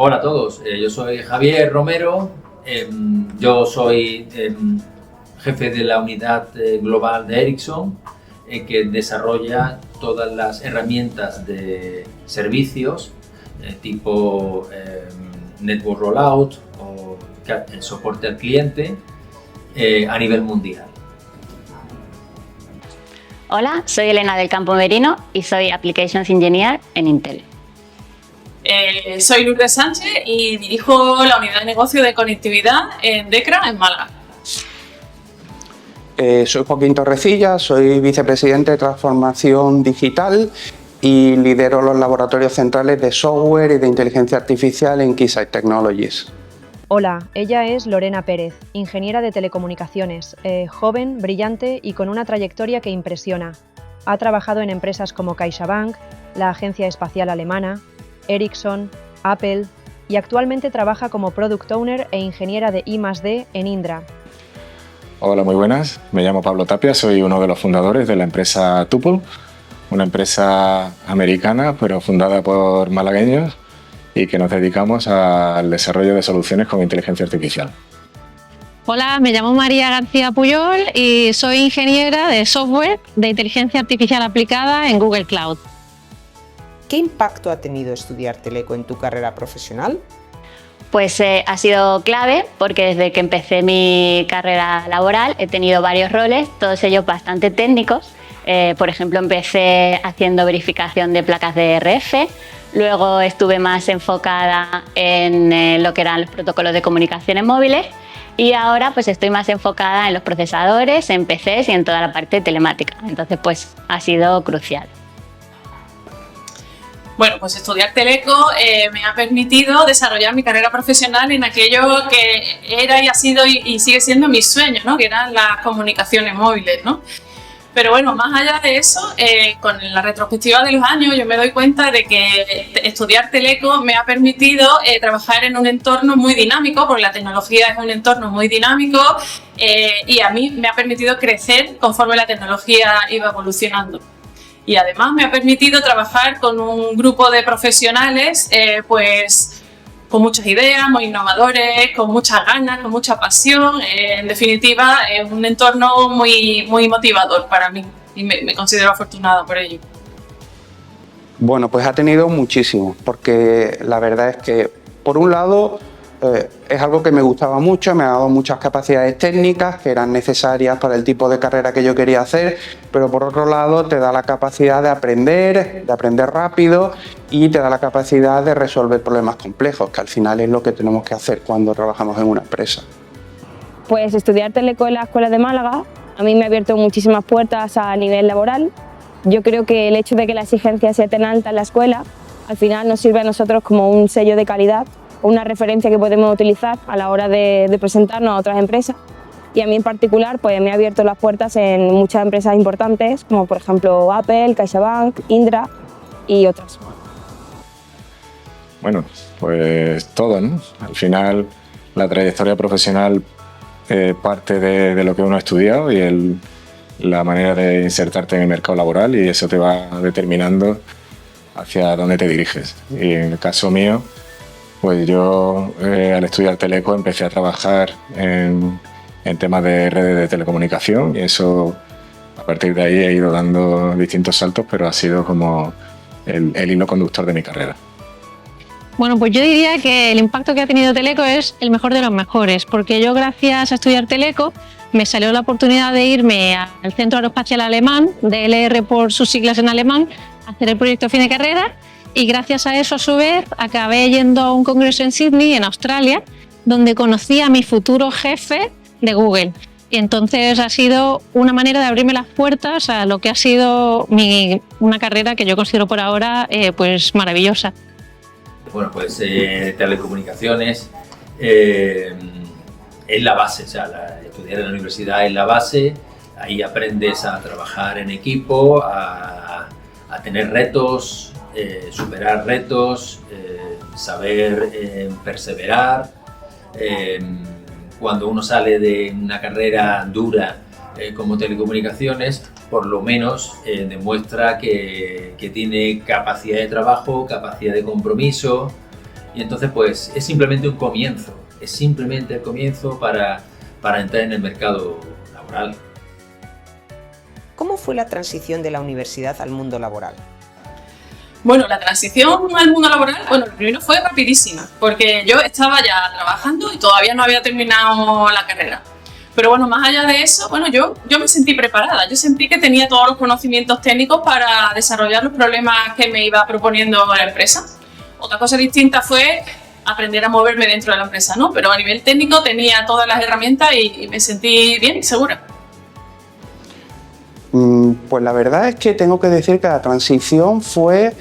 Hola a todos, yo soy Javier Romero, yo soy jefe de la unidad global de Ericsson, que desarrolla todas las herramientas de servicios tipo Network Rollout o soporte al cliente a nivel mundial. Hola, soy Elena del Campo Merino y soy Applications Engineer en Intel. Soy Lourdes Sánchez y dirijo la unidad de negocio de conectividad en DECRA, en Málaga. Soy Joaquín Torrecilla, soy vicepresidente de Transformación Digital y lidero los laboratorios centrales de software y de inteligencia artificial en Keysight Technologies. Hola, ella es Lorena Pérez, ingeniera de telecomunicaciones, joven, brillante y con una trayectoria que impresiona. Ha trabajado en empresas como CaixaBank, la Agencia Espacial Alemana, Ericsson, Apple y actualmente trabaja como Product Owner e ingeniera de I+D en Indra. Hola, muy buenas. Me llamo Pablo Tapia, soy uno de los fundadores de la empresa Tuple, una empresa americana pero fundada por malagueños y que nos dedicamos al desarrollo de soluciones con inteligencia artificial. Hola, me llamo María García Puyol y soy ingeniera de software de inteligencia artificial aplicada en Google Cloud. ¿Qué impacto ha tenido estudiar teleco en tu carrera profesional? Pues ha sido clave porque desde que empecé mi carrera laboral he tenido varios roles, todos ellos bastante técnicos. Por ejemplo, empecé haciendo verificación de placas de RF, luego estuve más enfocada en lo que eran los protocolos de comunicaciones móviles y ahora pues estoy más enfocada en los procesadores, en PCs y en toda la parte telemática. Entonces pues ha sido crucial. Bueno, pues estudiar teleco me ha permitido desarrollar mi carrera profesional en aquello que era y ha sido y sigue siendo mi sueño, ¿no? Que eran las comunicaciones móviles, ¿no? Pero bueno, más allá de eso, con la retrospectiva de los años yo me doy cuenta de que estudiar teleco me ha permitido trabajar en un entorno muy dinámico, porque la tecnología es un entorno muy dinámico y a mí me ha permitido crecer conforme la tecnología iba evolucionando. Y además me ha permitido trabajar con un grupo de profesionales pues con muchas ideas, muy innovadores, con muchas ganas, con mucha pasión. En definitiva, es un entorno muy motivador para mí y me considero afortunada por ello. Bueno, pues ha tenido muchísimo, porque la verdad es que, por un lado, es algo que me gustaba mucho, me ha dado muchas capacidades técnicas que eran necesarias para el tipo de carrera que yo quería hacer, pero por otro lado te da la capacidad de aprender rápido y te da la capacidad de resolver problemas complejos, que al final es lo que tenemos que hacer cuando trabajamos en una empresa. Pues estudiar teleco en la Escuela de Málaga a mí me ha abierto muchísimas puertas a nivel laboral. Yo creo que el hecho de que la exigencia sea tan alta en la escuela al final nos sirve a nosotros como un sello de calidad, una referencia que podemos utilizar a la hora de presentarnos a otras empresas. Y a mí en particular pues me ha abierto las puertas en muchas empresas importantes, como por ejemplo Apple, CaixaBank, Indra y otras. Bueno, pues todo, ¿no? Al final la trayectoria profesional parte de lo que uno ha estudiado y la manera de insertarte en el mercado laboral, y eso te va determinando hacia dónde te diriges. Y en el caso mío, pues yo al estudiar teleco empecé a trabajar en temas de redes de telecomunicación, y eso a partir de ahí he ido dando distintos saltos, pero ha sido como el hilo conductor de mi carrera. Bueno, pues yo diría que el impacto que ha tenido teleco es el mejor de los mejores, porque yo gracias a estudiar teleco me salió la oportunidad de irme al Centro Aeroespacial Alemán, DLR por sus siglas en alemán, a hacer el proyecto fin de carrera. Y gracias a eso, a su vez, acabé yendo a un congreso en Sydney, en Australia, donde conocí a mi futuro jefe de Google. Y entonces ha sido una manera de abrirme las puertas a lo que ha sido una carrera que yo considero por ahora pues maravillosa. Bueno, pues telecomunicaciones es la base, o sea, estudiar en la universidad es la base, ahí aprendes a trabajar en equipo, a tener retos, superar retos, saber perseverar. Cuando uno sale de una carrera dura como telecomunicaciones, por lo menos demuestra que tiene capacidad de trabajo, capacidad de compromiso, Y entonces pues es simplemente un comienzo, es simplemente el comienzo para entrar en el mercado laboral. ¿Cómo fue la transición de la universidad al mundo laboral? Bueno, la transición al mundo laboral, bueno, lo primero fue rapidísima, porque yo estaba ya trabajando y todavía no había terminado la carrera. Pero bueno, más allá de eso, bueno, yo me sentí preparada, yo sentí que tenía todos los conocimientos técnicos para desarrollar los problemas que me iba proponiendo la empresa. Otra cosa distinta fue aprender a moverme dentro de la empresa, ¿no? Pero a nivel técnico tenía todas las herramientas y me sentí bien y segura. Pues la verdad es que tengo que decir que la transición fue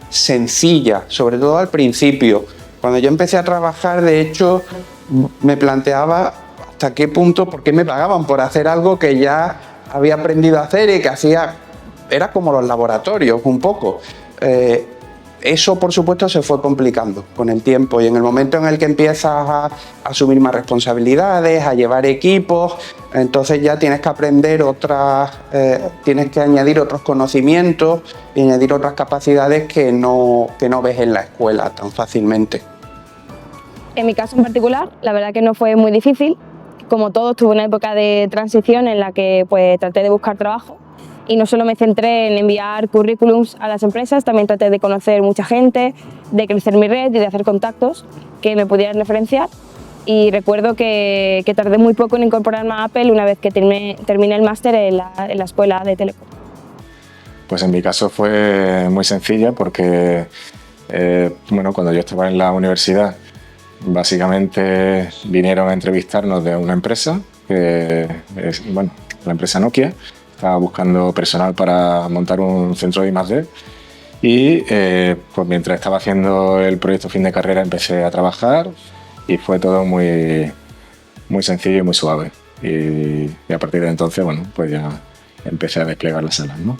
sencilla, sobre todo al principio. Cuando yo empecé a trabajar, de hecho, me planteaba hasta qué punto, por qué me pagaban por hacer algo que ya había aprendido a hacer y que hacía, era como los laboratorios un poco. Eso, por supuesto, se fue complicando con el tiempo y en el momento en el que empiezas a asumir más responsabilidades, a llevar equipos, entonces ya tienes que aprender tienes que añadir otros conocimientos y añadir otras capacidades que no ves en la escuela tan fácilmente. En mi caso en particular, la verdad que no fue muy difícil. Como todos, tuve una época de transición en la que pues, traté de buscar trabajo. Y no solo me centré en enviar currículums a las empresas, también traté de conocer mucha gente, de crecer mi red y de hacer contactos que me pudieran referenciar. Y recuerdo que tardé muy poco en incorporarme a Apple una vez que terminé el máster en la escuela de Telecom. Pues en mi caso fue muy sencilla porque bueno, cuando yo estaba en la universidad, básicamente vinieron a entrevistarnos de una empresa, que es, bueno, la empresa Nokia. Estaba buscando personal para montar un centro de I+D y pues mientras estaba haciendo el proyecto fin de carrera empecé a trabajar y fue todo muy sencillo y muy suave. Y a partir de entonces, bueno, pues ya empecé a desplegar las salas, ¿no?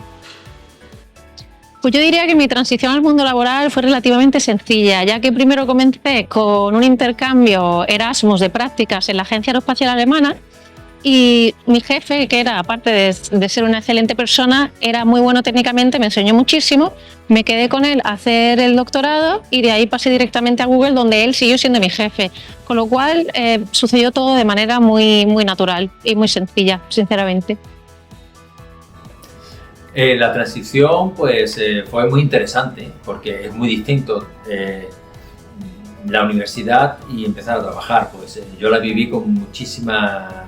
Pues yo diría que mi transición al mundo laboral fue relativamente sencilla, ya que primero comencé con un intercambio Erasmus de prácticas en la Agencia Aeroespacial Alemana. Y mi jefe, que era, aparte de ser una excelente persona, era muy bueno técnicamente, me enseñó muchísimo. Me quedé con él a hacer el doctorado y de ahí pasé directamente a Google, donde él siguió siendo mi jefe. Con lo cual sucedió todo de manera muy natural y muy sencilla, sinceramente. La transición pues, fue muy interesante porque es muy distinto la universidad y empezar a trabajar. Pues, yo la viví con muchísima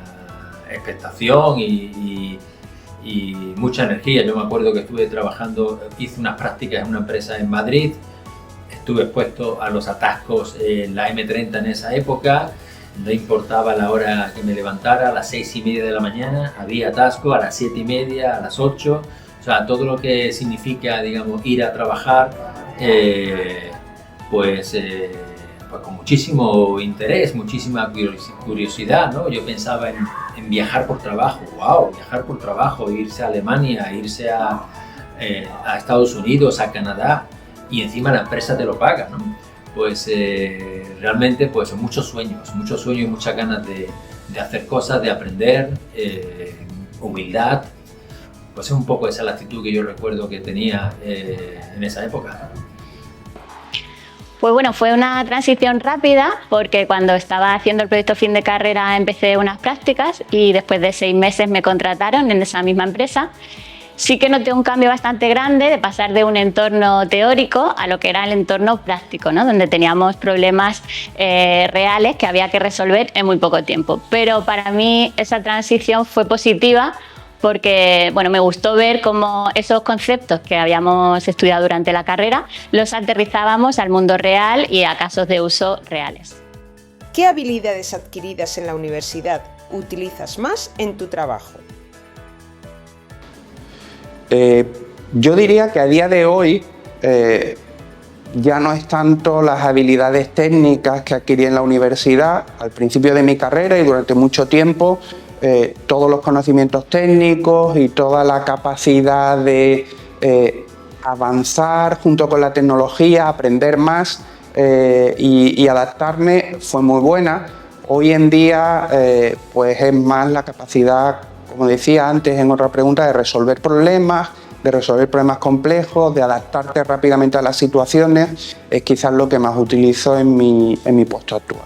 expectación y mucha energía. Yo me acuerdo que estuve trabajando, hice unas prácticas en una empresa en Madrid, estuve expuesto a los atascos en la M30 en esa época, no importaba la hora que me levantara, a las 6:30 de la mañana había atasco, a las 7:30, a las 8, o sea, todo lo que significa, digamos, ir a trabajar, pues con muchísimo interés, muchísima curiosidad, ¿no? Yo pensaba en viajar por trabajo, wow, viajar por trabajo, irse a Alemania, irse a Estados Unidos, a Canadá, y encima la empresa te lo paga, ¿no? Pues realmente pues muchos sueños y muchas ganas de hacer cosas, de aprender, humildad, pues es un poco esa la actitud que yo recuerdo que tenía en esa época. Pues bueno, fue una transición rápida porque cuando estaba haciendo el proyecto fin de carrera empecé unas prácticas y después de 6 meses me contrataron en esa misma empresa. Sí que noté un cambio bastante grande de pasar de un entorno teórico a lo que era el entorno práctico, ¿no? Donde teníamos problemas reales que había que resolver en muy poco tiempo. Pero para mí esa transición fue positiva porque bueno, me gustó ver cómo esos conceptos que habíamos estudiado durante la carrera los aterrizábamos al mundo real y a casos de uso reales. ¿Qué habilidades adquiridas en la universidad utilizas más en tu trabajo? Yo diría que a día de hoy ya no es tanto las habilidades técnicas que adquirí en la universidad al principio de mi carrera y durante mucho tiempo. Todos los conocimientos técnicos y toda la capacidad de avanzar junto con la tecnología, aprender más y adaptarme fue muy buena. Hoy en día pues es más la capacidad, como decía antes en otra pregunta, de resolver problemas, de resolver problemas complejos, de adaptarte rápidamente a las situaciones, es quizás lo que más utilizo en mi puesto actual.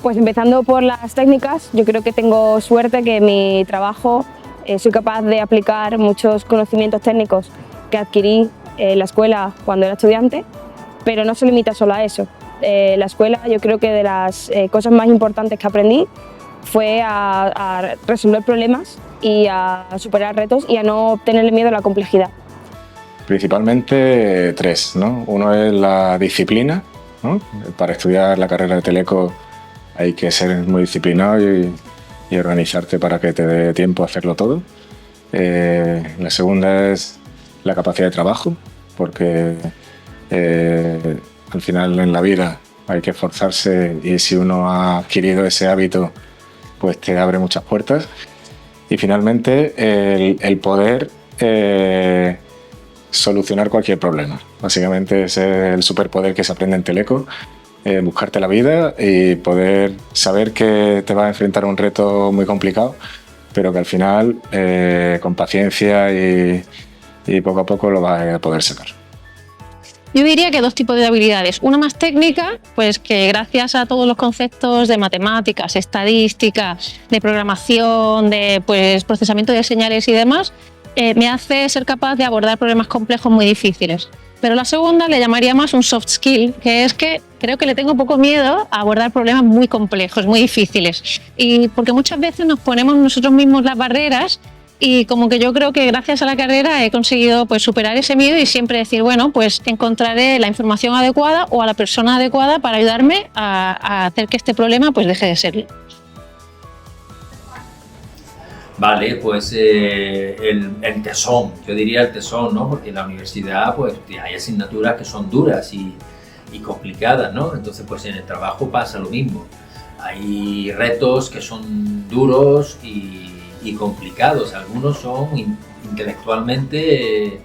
Pues empezando por las técnicas, yo creo que tengo suerte que en mi trabajo soy capaz de aplicar muchos conocimientos técnicos que adquirí en la escuela cuando era estudiante, pero no se limita solo a eso. La escuela, yo creo que de las cosas más importantes que aprendí fue a resolver problemas y a superar retos y a no tenerle miedo a la complejidad. Principalmente tres, ¿no? Uno es la disciplina, ¿no? Para estudiar la carrera de Teleco hay que ser muy disciplinado y organizarte para que te dé tiempo a hacerlo todo. La segunda es la capacidad de trabajo, porque al final en la vida hay que esforzarse y si uno ha adquirido ese hábito, pues te abre muchas puertas. Y finalmente el poder solucionar cualquier problema. Básicamente ese es el superpoder que se aprende en Teleco, buscarte la vida y poder saber que te vas a enfrentar a un reto muy complicado, pero que al final con paciencia y poco a poco lo vas a poder sacar. Yo diría que dos tipos de habilidades. Una más técnica, pues que gracias a todos los conceptos de matemáticas, estadística, de programación, de pues, procesamiento de señales y demás, me hace ser capaz de abordar problemas complejos muy difíciles. Pero la segunda le llamaría más un soft skill, que es que creo que le tengo poco miedo a abordar problemas muy complejos, muy difíciles. Y porque muchas veces nos ponemos nosotros mismos las barreras y como que yo creo que gracias a la carrera he conseguido pues, superar ese miedo y siempre decir, bueno, pues encontraré la información adecuada o a la persona adecuada para ayudarme a hacer que este problema pues deje de serlo. Vale, pues el tesón, yo diría el tesón, ¿no? Porque en la universidad pues hay asignaturas que son duras y complicadas, ¿no? Entonces pues en el trabajo pasa lo mismo. Hay retos que son duros y complicados, algunos son intelectualmente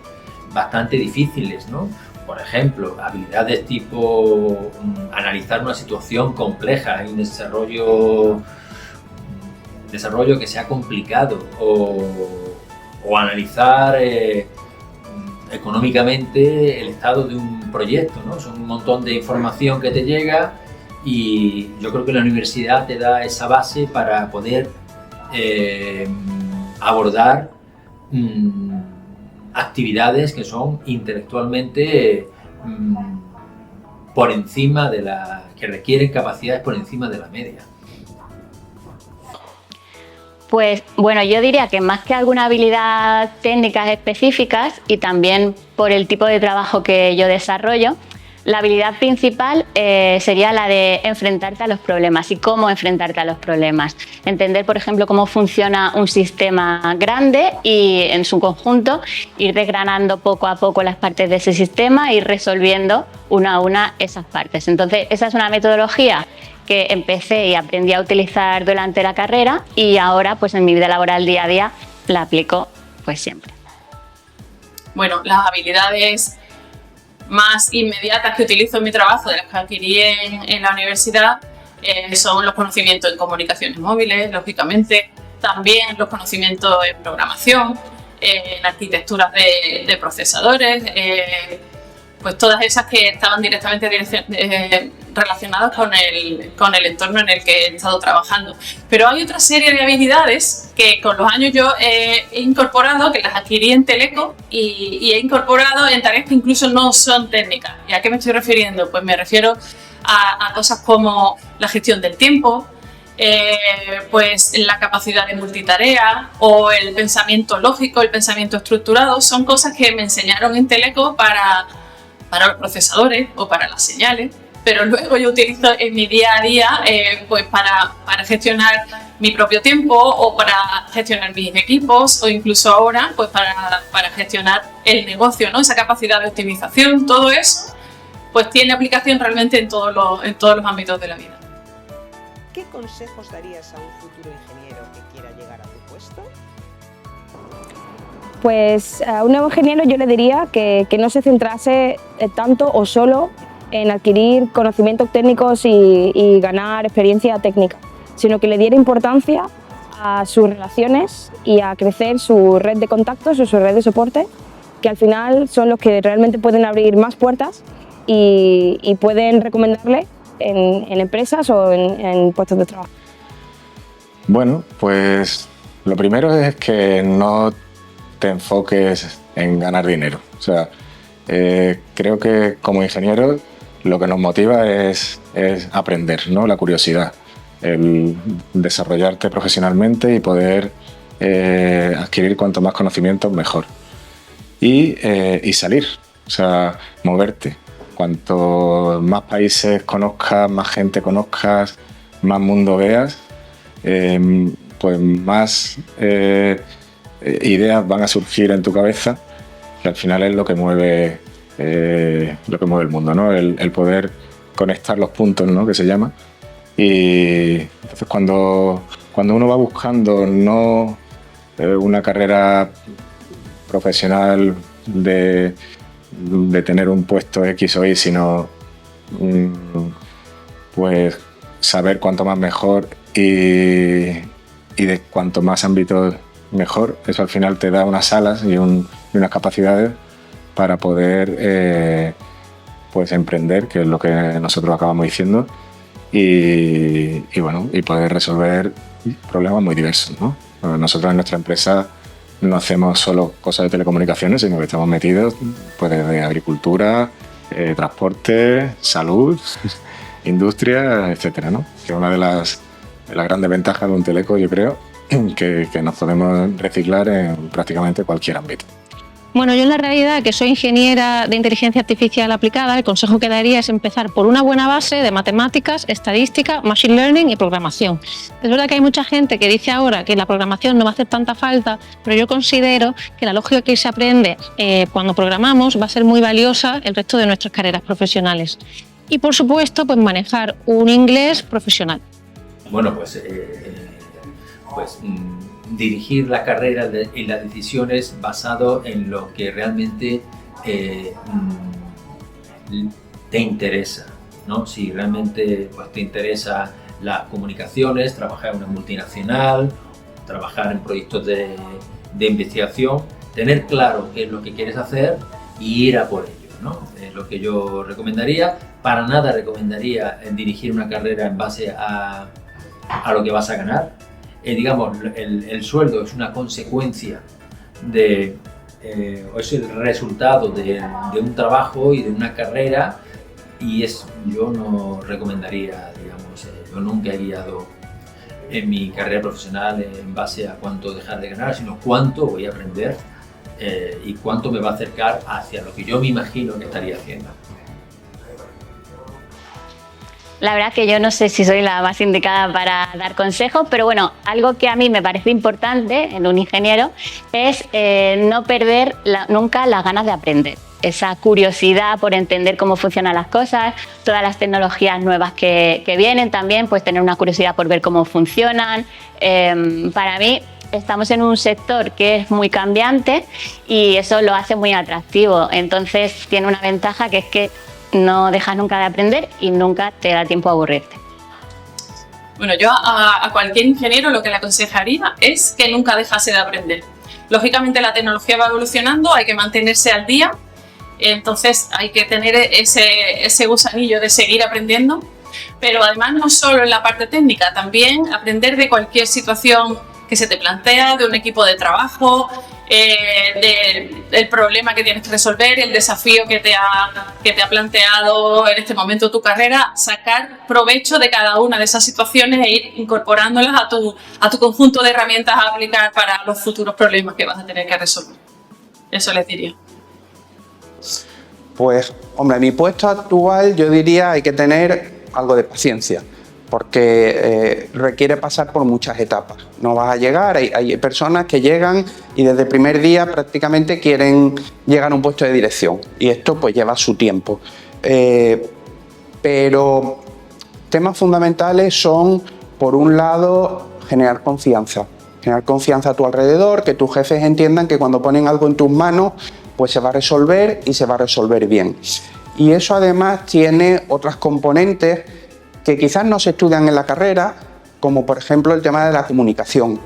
bastante difíciles, ¿no? Por ejemplo, habilidades tipo analizar una situación compleja en un desarrollo que sea complicado o analizar económicamente el estado de un proyecto, ¿no? Son un montón de información que te llega y yo creo que la universidad te da esa base para poder abordar actividades que son intelectualmente por encima de que requieren capacidades por encima de la media. Pues bueno, yo diría que más que alguna habilidad técnicas específicas y también por el tipo de trabajo que yo desarrollo, la habilidad principal sería la de enfrentarte a los problemas y cómo enfrentarte a los problemas. Entender, por ejemplo, cómo funciona un sistema grande y en su conjunto ir desgranando poco a poco las partes de ese sistema e ir resolviendo una a una esas partes. Entonces, esa es una metodología que empecé y aprendí a utilizar durante la carrera y ahora pues en mi vida laboral día a día la aplico pues siempre. Bueno, las habilidades más inmediatas que utilizo en mi trabajo, de las que adquirí en la universidad, son los conocimientos en comunicaciones móviles, lógicamente, también los conocimientos en programación, en arquitecturas de procesadores, pues todas esas que estaban directamente relacionadas con el entorno en el que he estado trabajando. Pero hay otra serie de habilidades que con los años yo he incorporado, que las adquirí en Teleco y he incorporado en tareas que incluso no son técnicas. ¿Y a qué me estoy refiriendo? Pues me refiero a cosas como la gestión del tiempo, pues la capacidad de multitarea o el pensamiento lógico, el pensamiento estructurado. Son cosas que me enseñaron en Teleco para los procesadores o para las señales, pero luego yo utilizo en mi día a día pues para gestionar mi propio tiempo o para gestionar mis equipos o incluso ahora pues para gestionar el negocio, ¿no? Esa capacidad de optimización, todo eso pues tiene aplicación realmente en todos los ámbitos de la vida. ¿Qué consejos darías a un futuro ingeniero que quiera llegar a tu puesto? Pues a un nuevo ingeniero yo le diría que no se centrase tanto o solo en adquirir conocimientos técnicos y ganar experiencia técnica, sino que le diera importancia a sus relaciones y a crecer su red de contactos o su red de soporte, que al final son los que realmente pueden abrir más puertas y pueden recomendarle en empresas o en puestos de trabajo. Bueno, pues lo primero es que no te enfoques en ganar dinero. O sea, creo que como ingenieros lo que nos motiva es aprender, ¿no? La curiosidad, el desarrollarte profesionalmente y poder adquirir cuanto más conocimientos mejor. Y salir, o sea, moverte. Cuanto más países conozcas, más gente conozcas, más mundo veas, pues más ideas van a surgir en tu cabeza, que al final es lo que mueve el mundo, ¿no? El poder conectar los puntos, ¿no? Que se llama. Y entonces cuando uno va buscando no una carrera profesional de tener un puesto X o Y, sino pues saber cuanto más mejor y de cuanto más ámbitos mejor, eso al final te da unas alas y unas capacidades para poder pues emprender, que es lo que nosotros acabamos diciendo, y poder resolver problemas muy diversos, ¿no? Nosotros en nuestra empresa no hacemos solo cosas de telecomunicaciones, sino que estamos metidos pues, desde agricultura, transporte, salud, industria, etcétera, ¿no? Que es una de las grandes ventajas de un teleco, yo creo, que nos podemos reciclar en prácticamente cualquier ámbito. Bueno, yo en la realidad, que soy ingeniera de inteligencia artificial aplicada, el consejo que daría es empezar por una buena base de matemáticas, estadística, machine learning y programación. Es verdad que hay mucha gente que dice ahora que la programación no va a hacer tanta falta, pero yo considero que la lógica que se aprende cuando programamos va a ser muy valiosa el resto de nuestras carreras profesionales. Y por supuesto, pues manejar un inglés profesional. Bueno, dirigir la carrera y las decisiones basado en lo que realmente te interesa, ¿no? Si realmente pues, te interesa las comunicaciones, trabajar en una multinacional, trabajar en proyectos de investigación, tener claro qué es lo que quieres hacer y ir a por ello, ¿no? Es lo que yo recomendaría. Para nada recomendaría dirigir una carrera en base a lo que vas a ganar. Digamos, el sueldo es una consecuencia o es el resultado de un trabajo y de una carrera, y yo no recomendaría, digamos, yo nunca he guiado en mi carrera profesional en base a cuánto dejar de ganar, sino cuánto voy a aprender y cuánto me va a acercar hacia lo que yo me imagino que estaría haciendo. La verdad que yo no sé si soy la más indicada para dar consejos, pero bueno, algo que a mí me parece importante en un ingeniero es no perder nunca las ganas de aprender. Esa curiosidad por entender cómo funcionan las cosas, todas las tecnologías nuevas que vienen también, pues tener una curiosidad por ver cómo funcionan. Para mí estamos en un sector que es muy cambiante y eso lo hace muy atractivo. Entonces tiene una ventaja, que es que no dejas nunca de aprender y nunca te da tiempo a aburrirte. Bueno, yo a cualquier ingeniero lo que le aconsejaría es que nunca dejase de aprender. Lógicamente la tecnología va evolucionando, hay que mantenerse al día, entonces hay que tener ese gusanillo de seguir aprendiendo, pero además no solo en la parte técnica, también aprender de cualquier situación que se te plantea, de un equipo de trabajo, del problema que tienes que resolver, el desafío que te ha planteado en este momento tu carrera, sacar provecho de cada una de esas situaciones e ir incorporándolas a tu conjunto de herramientas a aplicar para los futuros problemas que vas a tener que resolver. Eso les diría. Pues, hombre, en mi puesto actual yo diría hay que tener algo de paciencia, porque requiere pasar por muchas etapas. No vas a llegar, hay personas que llegan y desde el primer día prácticamente quieren llegar a un puesto de dirección, y esto pues lleva su tiempo. Pero temas fundamentales son, por un lado, generar confianza a tu alrededor, que tus jefes entiendan que cuando ponen algo en tus manos pues se va a resolver y se va a resolver bien. Y eso además tiene otras componentes que quizás no se estudian en la carrera, como por ejemplo el tema de la comunicación.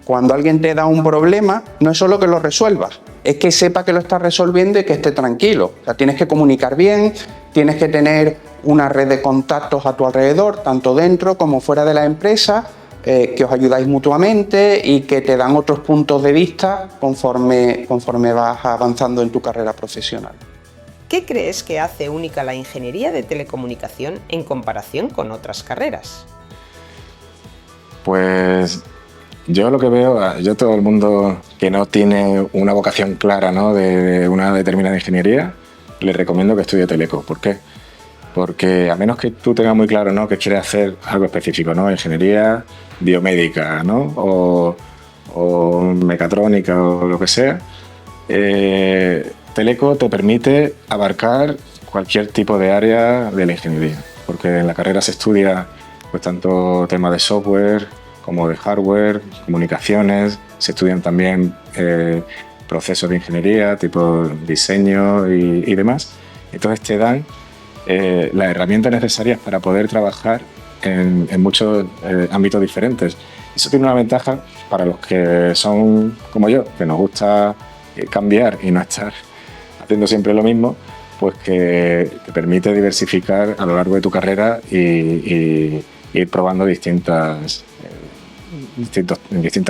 Cuando alguien te da un problema, no es solo que lo resuelvas, es que sepa que lo estás resolviendo y que esté tranquilo. O sea, tienes que comunicar bien, tienes que tener una red de contactos a tu alrededor, tanto dentro como fuera de la empresa, que os ayudáis mutuamente y que te dan otros puntos de vista conforme vas avanzando en tu carrera profesional. ¿Qué crees que hace única la ingeniería de telecomunicación en comparación con otras carreras? Pues yo lo que veo, yo todo el mundo que no tiene una vocación clara, ¿no?, de una determinada ingeniería, le recomiendo que estudie teleco. ¿Por qué? Porque a menos que tú tengas muy claro, ¿no?, que quieres hacer algo específico, ¿no?, ingeniería biomédica, ¿no?, o mecatrónica o lo que sea, teleco te permite abarcar cualquier tipo de área de la ingeniería, porque en la carrera se estudia pues tanto temas de software como de hardware, comunicaciones, se estudian también procesos de ingeniería, tipo diseño y demás. Entonces te dan las herramientas necesarias para poder trabajar en muchos ámbitos diferentes. Eso tiene una ventaja para los que son como yo, que nos gusta cambiar y no estar haciendo siempre lo mismo, pues que te permite diversificar a lo largo de tu carrera y ir probando distintas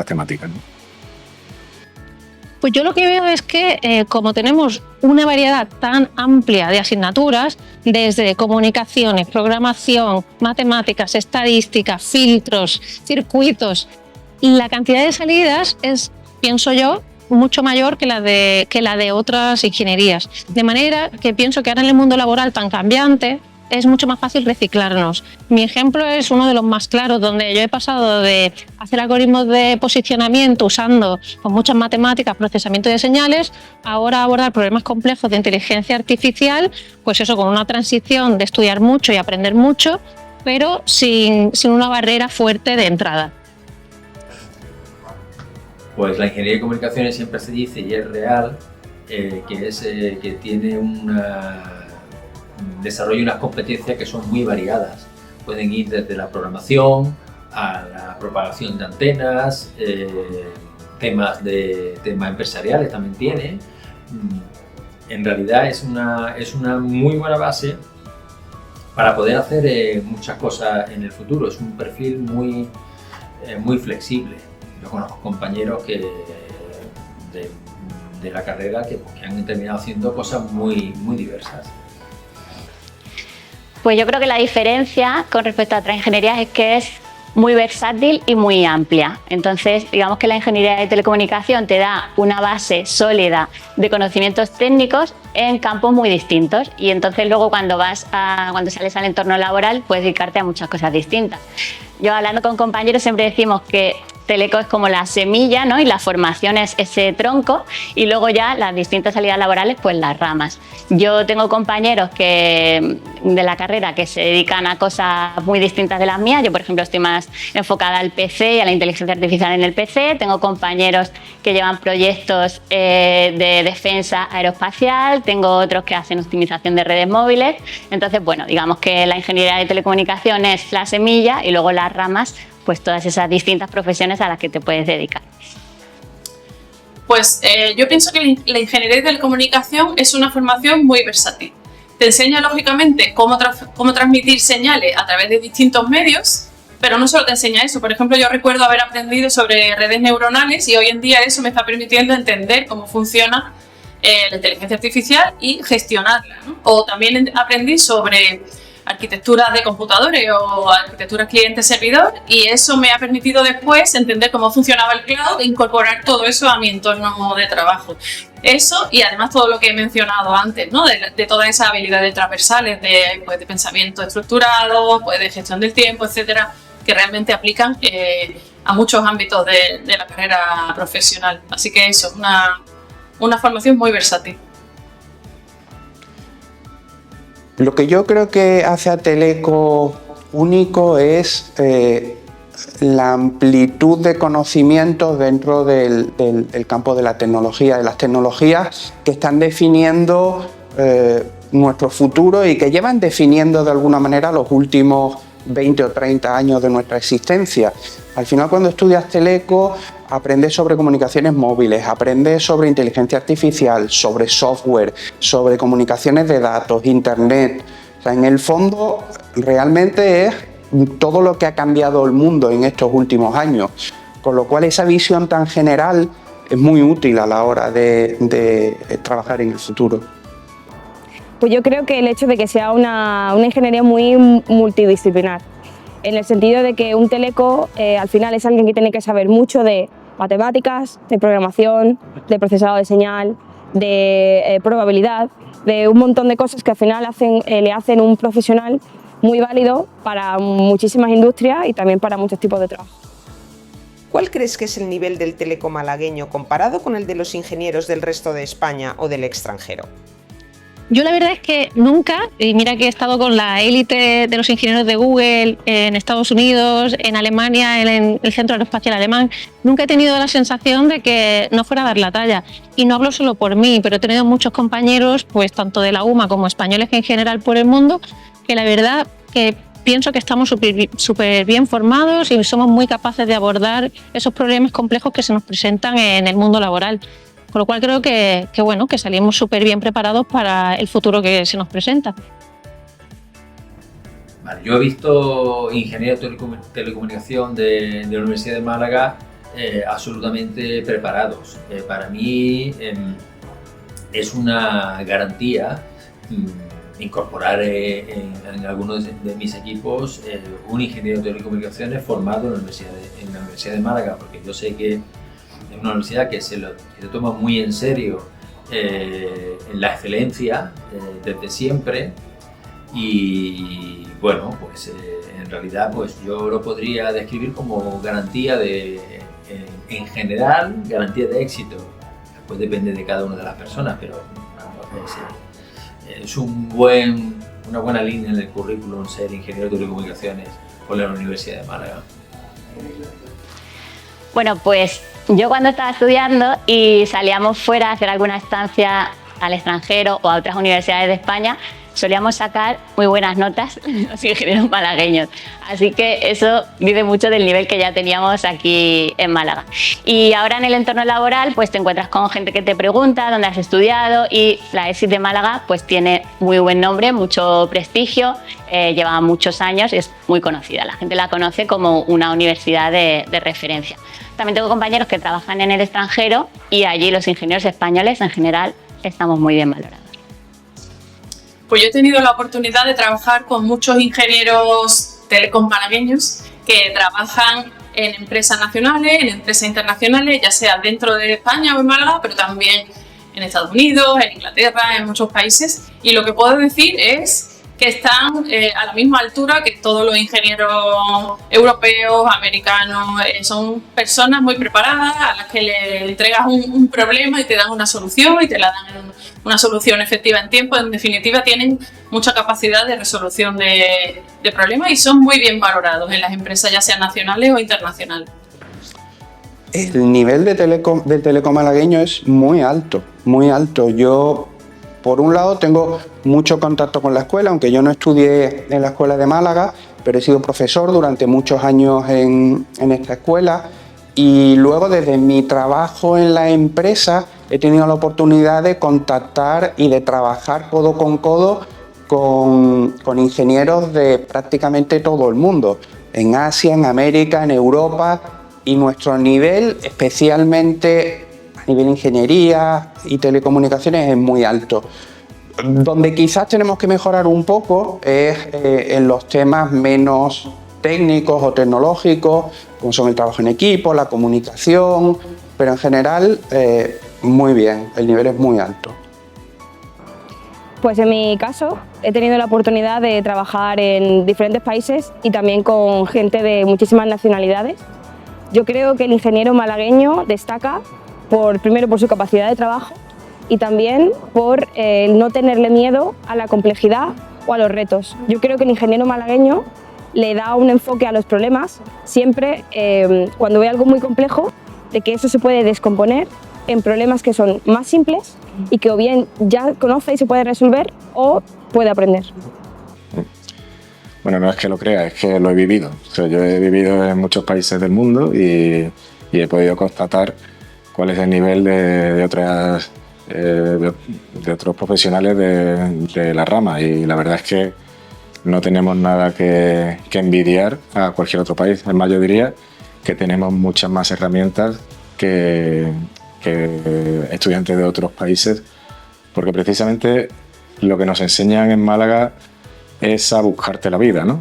temáticas, ¿no? Pues yo lo que veo es que como tenemos una variedad tan amplia de asignaturas, desde comunicaciones, programación, matemáticas, estadística, filtros, circuitos, la cantidad de salidas es, pienso yo, mucho mayor que la de otras ingenierías. De manera que pienso que ahora en el mundo laboral tan cambiante es mucho más fácil reciclarnos. Mi ejemplo es uno de los más claros, donde yo he pasado de hacer algoritmos de posicionamiento usando con muchas matemáticas, procesamiento de señales, ahora abordar problemas complejos de inteligencia artificial, pues eso, con una transición de estudiar mucho y aprender mucho, pero sin una barrera fuerte de entrada. Pues la ingeniería de comunicaciones siempre se dice, y es real, que tiene desarrolla unas competencias que son muy variadas. Pueden ir desde la programación a la propagación de antenas, temas empresariales también tiene. En realidad es una muy buena base para poder hacer muchas cosas en el futuro. Es un perfil muy flexible. Yo conozco compañeros de la carrera que han terminado haciendo cosas muy diversas. Pues yo creo que la diferencia con respecto a otras ingenierías es que es muy versátil y muy amplia. Entonces, digamos que la ingeniería de telecomunicación te da una base sólida de conocimientos técnicos en campos muy distintos, y entonces luego cuando sales al entorno laboral puedes dedicarte a muchas cosas distintas. Yo, hablando con compañeros, siempre decimos que teleco es como la semilla, ¿no?, y la formación es ese tronco, y luego ya las distintas salidas laborales, pues las ramas. Yo tengo compañeros de la carrera que se dedican a cosas muy distintas de las mías. Yo, por ejemplo, estoy más enfocada al PC y a la inteligencia artificial en el PC. Tengo compañeros que llevan proyectos de defensa aeroespacial, tengo otros que hacen optimización de redes móviles. Entonces, bueno, digamos que la ingeniería de telecomunicación es la semilla y luego las ramas, pues todas esas distintas profesiones a las que te puedes dedicar. Pues yo pienso que la ingeniería de telecomunicación es una formación muy versátil. Te enseña, lógicamente, cómo transmitir señales a través de distintos medios, pero no solo te enseña eso. Por ejemplo, yo recuerdo haber aprendido sobre redes neuronales y hoy en día eso me está permitiendo entender cómo funciona la inteligencia artificial y gestionarla, ¿no? O también aprendí sobre arquitecturas de computadores o arquitecturas cliente-servidor, y eso me ha permitido después entender cómo funcionaba el cloud e incorporar todo eso a mi entorno de trabajo. Eso, y además todo lo que he mencionado antes, ¿no?, de todas esas habilidades transversales de pensamiento estructurado, pues de gestión del tiempo, etcétera, que realmente aplican a muchos ámbitos de la carrera profesional. Así que eso, una formación muy versátil. Lo que yo creo que hace a Teleco único es la amplitud de conocimientos dentro del campo de la tecnología, de las tecnologías que están definiendo nuestro futuro y que llevan definiendo de alguna manera los últimos 20 o 30 años de nuestra existencia. Al final, cuando estudias teleco, aprendes sobre comunicaciones móviles, aprendes sobre inteligencia artificial, sobre software, sobre comunicaciones de datos, internet. O sea, en el fondo, realmente es todo lo que ha cambiado el mundo en estos últimos años. Con lo cual, esa visión tan general es muy útil a la hora de trabajar en el futuro. Pues yo creo que el hecho de que sea una ingeniería muy multidisciplinar, en el sentido de que un teleco al final es alguien que tiene que saber mucho de matemáticas, de programación, de procesado de señal, de probabilidad, de un montón de cosas que al final le hacen un profesional muy válido para muchísimas industrias y también para muchos tipos de trabajo. ¿Cuál crees que es el nivel del teleco malagueño comparado con el de los ingenieros del resto de España o del extranjero? Yo la verdad es que nunca, y mira que he estado con la élite de los ingenieros de Google en Estados Unidos, en Alemania, en el Centro Aeroespacial Alemán, nunca he tenido la sensación de que no fuera a dar la talla. Y no hablo solo por mí, pero he tenido muchos compañeros, pues tanto de la UMA como españoles en general por el mundo, que la verdad que pienso que estamos súper bien formados y somos muy capaces de abordar esos problemas complejos que se nos presentan en el mundo laboral. Con lo cual creo que salimos súper bien preparados para el futuro que se nos presenta. Vale, yo he visto ingenieros de telecomunicación de la Universidad de Málaga absolutamente preparados. Para mí es una garantía incorporar en algunos de mis equipos un ingeniero de telecomunicaciones formado en la Universidad de Málaga, porque yo sé que es una universidad que se lo toma muy en serio la excelencia desde siempre y bueno, pues en realidad pues yo lo podría describir como garantía en general, garantía de éxito. Después depende de cada una de las personas, pero es una buena línea en el currículum ser ingeniero de telecomunicaciones por la Universidad de Málaga. Bueno, pues yo cuando estaba estudiando y salíamos fuera a hacer alguna estancia al extranjero o a otras universidades de España, solíamos sacar muy buenas notas los ingenieros malagueños. Así que eso dice mucho del nivel que ya teníamos aquí en Málaga. Y ahora en el entorno laboral pues te encuentras con gente que te pregunta dónde has estudiado y la ESIT de Málaga pues tiene muy buen nombre, mucho prestigio, lleva muchos años y es muy conocida. La gente la conoce como una universidad de referencia. También tengo compañeros que trabajan en el extranjero y allí los ingenieros españoles en general estamos muy bien valorados. Pues yo he tenido la oportunidad de trabajar con muchos ingenieros telecom malagueños que trabajan en empresas nacionales, en empresas internacionales, ya sea dentro de España o en Málaga, pero también en Estados Unidos, en Inglaterra, en muchos países. Y lo que puedo decir es que están a la misma altura que todos los ingenieros europeos, americanos. Son personas muy preparadas a las que le entregas un problema y te dan una solución y te la dan una solución efectiva en tiempo. En definitiva, tienen mucha capacidad de resolución de problemas y son muy bien valorados en las empresas, ya sean nacionales o internacionales. El nivel del telecom malagueño es muy alto, muy alto. Yo, por un lado, tengo mucho contacto con la escuela, aunque yo no estudié en la escuela de Málaga, pero he sido profesor durante muchos años en esta escuela y luego desde mi trabajo en la empresa he tenido la oportunidad de contactar y de trabajar codo con codo con ingenieros de prácticamente todo el mundo, en Asia, en América, en Europa, y nuestro nivel, especialmente a nivel ingeniería y telecomunicaciones, es muy alto. Donde quizás tenemos que mejorar un poco es en los temas menos técnicos o tecnológicos, como son el trabajo en equipo, la comunicación, pero en general muy bien, el nivel es muy alto. Pues en mi caso he tenido la oportunidad de trabajar en diferentes países y también con gente de muchísimas nacionalidades. Yo creo que el ingeniero malagueño destaca primero por su capacidad de trabajo y también por el no tenerle miedo a la complejidad o a los retos. Yo creo que el ingeniero malagueño le da un enfoque a los problemas siempre cuando ve algo muy complejo, de que eso se puede descomponer en problemas que son más simples y que o bien ya conoce y se puede resolver o puede aprender. Bueno, no es que lo crea, es que lo he vivido. O sea, yo he vivido en muchos países del mundo y he podido constatar cuál es el nivel de otros profesionales de la rama, y la verdad es que no tenemos nada que envidiar a cualquier otro país. Es más, yo diría que tenemos muchas más herramientas que estudiantes de otros países, porque precisamente lo que nos enseñan en Málaga es a buscarte la vida, ¿no?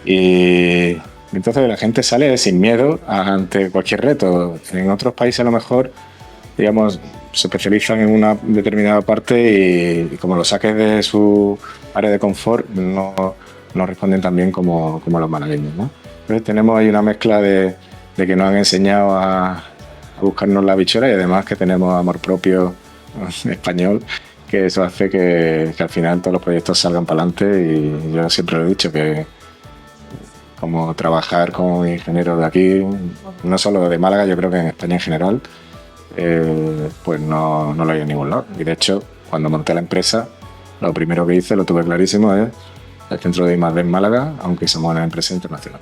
Y entonces la gente sale sin miedo ante cualquier reto. En otros países a lo mejor, digamos, se especializan en una determinada parte y como lo saques de su área de confort, no responden tan bien como los malagueños, ¿no? Entonces tenemos ahí una mezcla de que nos han enseñado a buscarnos la bichuela, y además que tenemos amor propio español, que eso hace que al final todos los proyectos salgan para adelante. Y yo siempre lo he dicho, que como trabajar con ingenieros de aquí, no solo de Málaga, yo creo que en España en general, pues no lo hay en ningún lado. Y de hecho, cuando monté la empresa, lo primero que hice, lo tuve clarísimo, es el centro de I+D en Málaga, aunque somos una empresa internacional.